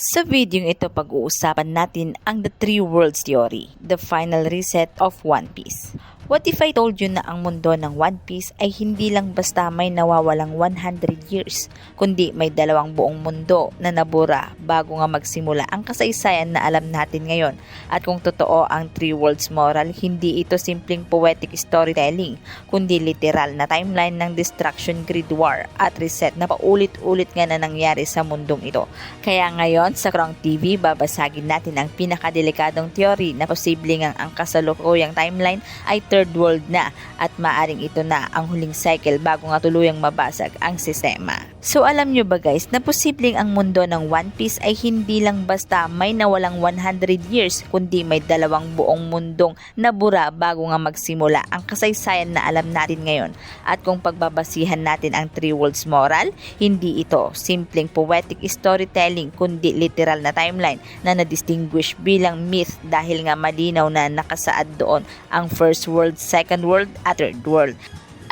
Sa video ito, pag-uusapan natin ang The Three Worlds Theory, the final reset of One Piece. What if I told you na ang mundo ng One Piece ay hindi lang basta may nawawalang 100 years, kundi may dalawang buong mundo na nabura bago nga magsimula ang kasaysayan na alam natin ngayon. At kung totoo ang Three Worlds moral, hindi ito simpleng poetic storytelling, kundi literal na timeline ng destruction, greed, war at reset na paulit-ulit nga na nangyari sa mundong ito. Kaya ngayon sa Krong TV, babasagin natin ang pinakadelikadong theory na posibleng ang kasalukuyang timeline ay third world na at maaring ito na ang huling cycle bago nga tuluyang mabasag ang sistema. So alam nyo ba guys na posibleng ang mundo ng One Piece ay hindi lang basta may nawalang 100 years kundi may dalawang buong mundong nabura bago nga magsimula ang kasaysayan na alam natin ngayon. At kung pagbabasihan natin ang Three Worlds moral, hindi ito simpleng poetic storytelling kundi literal na timeline na na-distinguish bilang myth dahil nga malinaw na nakasaad doon ang first world, second world at third world.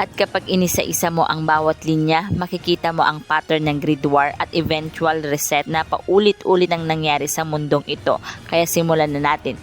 At kapag inisa-isa mo ang bawat linya, makikita mo ang pattern ng greed war at eventual reset na paulit-ulit ang nangyari sa mundong ito. Kaya simulan na natin.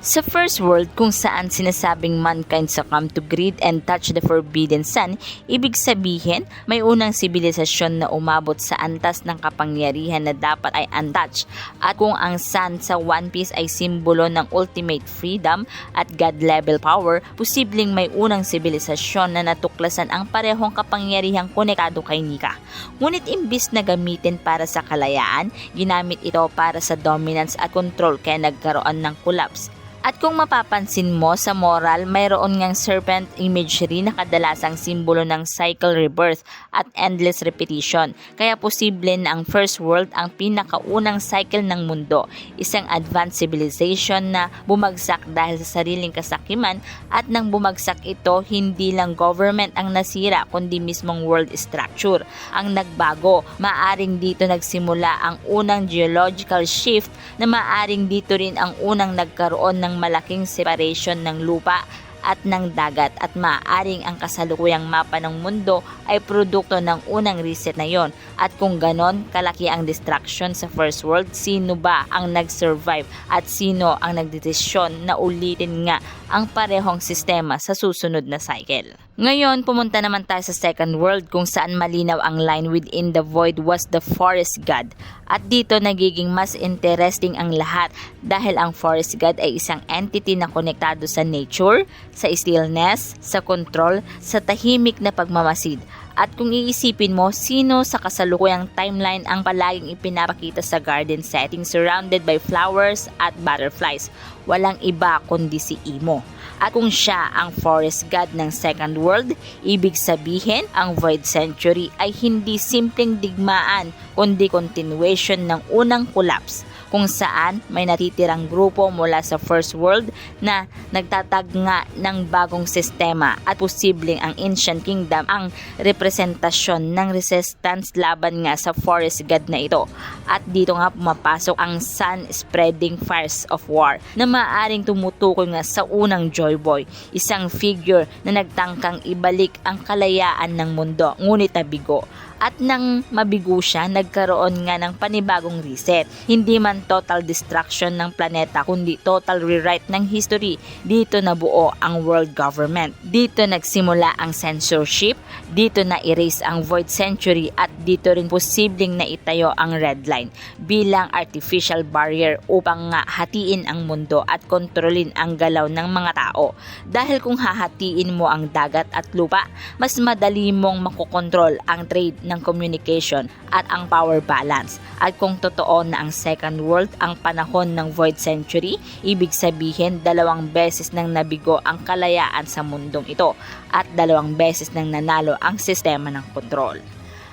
Sa first world, kung saan sinasabing mankind succumb to greed and touch the forbidden sun, ibig sabihin may unang sibilisasyon na umabot sa antas ng kapangyarihan na dapat ay untouched. At kung ang sun sa One Piece ay simbolo ng ultimate freedom at god level power, posibleng may unang sibilisasyon na natuklasan ang parehong kapangyarihang konektado kay Nika. Ngunit imbis na gamitin para sa kalayaan, ginamit ito para sa dominance at control kaya nagkaroon ng collapse. At kung mapapansin mo sa moral, mayroon ngang serpent imagery na kadalasang simbolo ng cycle rebirth at endless repetition. Kaya posible na ang first world ang pinakaunang cycle ng mundo, isang advanced civilization na bumagsak dahil sa sariling kasakiman at nang bumagsak ito, hindi lang government ang nasira kundi mismong world structure ang nagbago. Maaring dito nagsimula ang unang geological shift na maaring dito rin ang unang nagkaroon ng malaking separation ng lupa at ng dagat at maaaring ang kasalukuyang mapa ng mundo ay produkto ng unang reset na yon. At kung ganon kalaki ang destruction sa first world, sino ba ang nag-survive at sino ang nagdesisyon na ulitin nga ang parehong sistema sa susunod na cycle? Ngayon, pumunta naman tayo sa second world kung saan malinaw ang line within the void was the forest god. At dito nagiging mas interesting ang lahat dahil ang forest god ay isang entity na konektado sa nature, sa stillness, sa control, sa tahimik na pagmamasid. At kung iisipin mo, sino sa kasalukuyang timeline ang palaging ipinapakita sa garden setting surrounded by flowers at butterflies? Walang iba kundi si Imo. At kung siya ang forest god ng second world, ibig sabihin ang Void Century ay hindi simpleng digmaan kundi continuation ng unang collapse, kung saan may natitirang grupo mula sa first world na nagtatagna ng bagong sistema at posibleng ang Ancient Kingdom ang representasyon ng resistance laban nga sa forest god na ito. At dito nga pumapasok ang sun spreading fires of war na maaaring tumutukoy nga sa unang Joy Boy, isang figure na nagtangkang ibalik ang kalayaan ng mundo ngunit nabigo. At nang mabigo siya, nagkaroon nga ng panibagong reset. Hindi man total destruction ng planeta kundi total rewrite ng history. Dito nabuo ang world government. Dito nagsimula ang censorship. Dito na erase ang Void Century at dito rin posibleng naitayo ang Red Line bilang artificial barrier upang nga hatiin ang mundo at kontrolin ang galaw ng mga tao. Dahil kung hahatiin mo ang dagat at lupa, mas madali mong makokontrol ang trade ng communication at ang power balance. At kung totoo na ang second world ang panahon ng Void Century, ibig sabihin 2 beses nang nabigo ang kalayaan sa mundong ito at 2 beses nang nanalo ang sistema ng kontrol.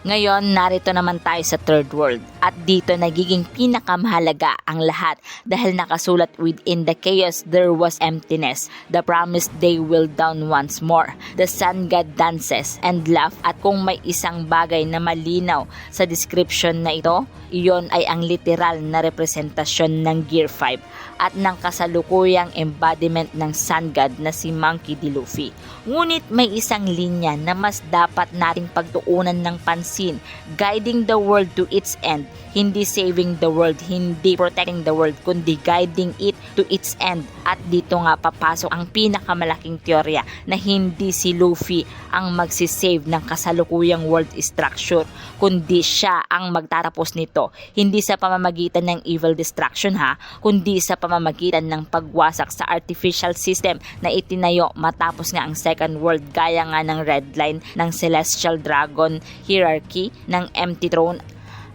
Ngayon, narito naman tayo sa third world at dito nagiging pinakamahalaga ang lahat dahil nakasulat within the chaos there was emptiness. The promised day will dawn once more. The sun god dances and laugh at kung may isang bagay na malinaw sa description na ito, iyon ay ang literal na representasyon ng Gear 5 at ng kasalukuyang embodiment ng sun god na si Monkey D. Luffy. Ngunit may isang linya na mas dapat nating pagtuunan ng pansin unseen, guiding the world to its end. Hindi saving the world, hindi protecting the world, kundi guiding it to its end. At dito nga papasok ang pinakamalaking teorya na hindi si Luffy ang magsisave ng kasalukuyang world structure, kundi siya ang magtatapos nito. Hindi sa pamamagitan ng evil destruction kundi sa pamamagitan ng pagwasak sa artificial system na itinayo matapos nga ang Second World, gaya nga ng Red Line, ng Celestial Dragon Hierarchy, ng Empty Throne,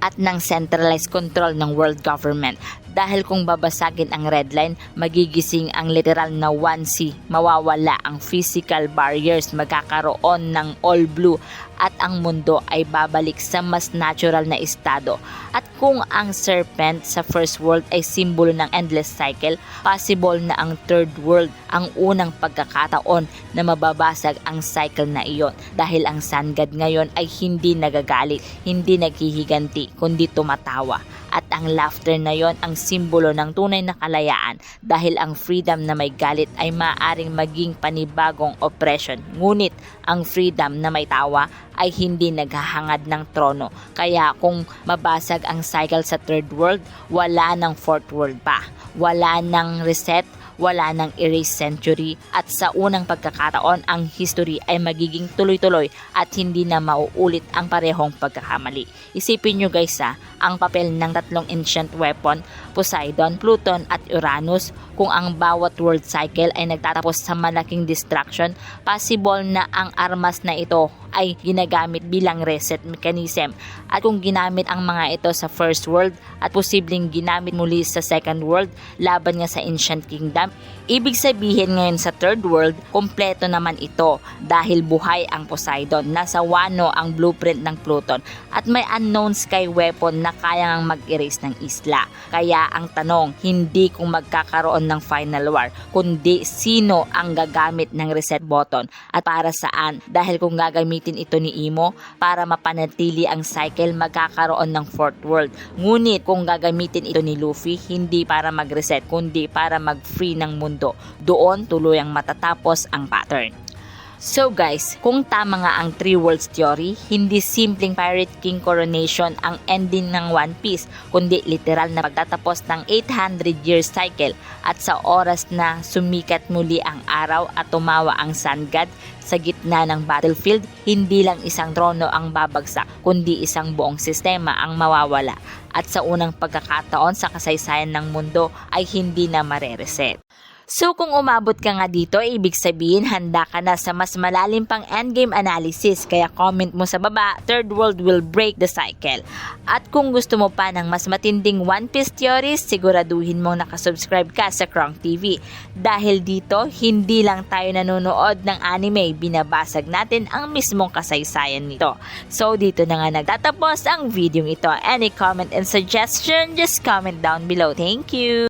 at ng centralized control ng world government. Dahil kung babasagin ang Red Line, magigising ang literal na One Sea, mawawala ang physical barriers, magkakaroon ng all blue, at ang mundo ay babalik sa mas natural na estado. At kung ang serpent sa first world ay simbolo ng endless cycle, possible na ang third world ang unang pagkakataon na mababasag ang cycle na iyon, dahil ang Sun God ngayon ay hindi nagagalit, hindi naghihiganti, kundi tumatawa. At ang laughter na yon ang simbolo ng tunay na kalayaan, dahil ang freedom na may galit ay maaaring maging panibagong oppression. Ngunit ang freedom na may tawa ay hindi naghahangad ng trono. Kaya kung mabasag ang cycle sa third world, wala ng fourth world pa. Wala ng reset, wala ng erase century, at sa unang pagkakataon ang history ay magiging tuloy-tuloy at hindi na mauulit ang parehong pagkakamali. Isipin nyo guys, ang papel ng tatlong ancient weapon, Poseidon, Pluton at Uranus, kung ang bawat world cycle ay nagtatapos sa malaking destruction, possible na ang armas na ito ay ginagamit bilang reset mechanism. At kung ginamit ang mga ito sa first world at posibleng ginamit muli sa second world laban nga sa ancient kingdom, ibig sabihin ngayon sa third world, kompleto naman ito dahil buhay ang Poseidon, nasa Wano ang blueprint ng Pluton, at may unknown sky weapon na kayang mag-erase ng isla. Kaya ang tanong, hindi kung magkakaroon ng final war, kundi sino ang gagamit ng reset button at para saan. Dahil kung gagamitin ito ni Imo para mapanatili ang cycle, magkakaroon ng fourth world. Ngunit kung gagamitin ito ni Luffy, hindi para mag-reset, kundi para mag-free ng mundo. Doon tuluyang matatapos ang pattern. So guys, kung tama nga ang Three Worlds Theory, hindi simpleng Pirate King coronation ang ending ng One Piece, kundi literal na pagtatapos ng 800-year cycle. At sa oras na sumikat muli ang araw at tumawa ang Sun God sa gitna ng battlefield, hindi lang isang trono ang babagsak, kundi isang buong sistema ang mawawala. At sa unang pagkakataon sa kasaysayan ng mundo ay hindi na marereset. So kung umabot ka nga dito, ibig sabihin handa ka na sa mas malalim pang endgame analysis. Kaya comment mo sa baba, third world will break the cycle. At kung gusto mo pa ng mas matinding One Piece theories, siguraduhin mong nakasubscribe ka sa Krong TV. Dahil dito, hindi lang tayo nanonood ng anime, binabasag natin ang mismong kasaysayan nito. So dito na nga nagtatapos ang video ito. Any comment and suggestion, just comment down below. Thank you!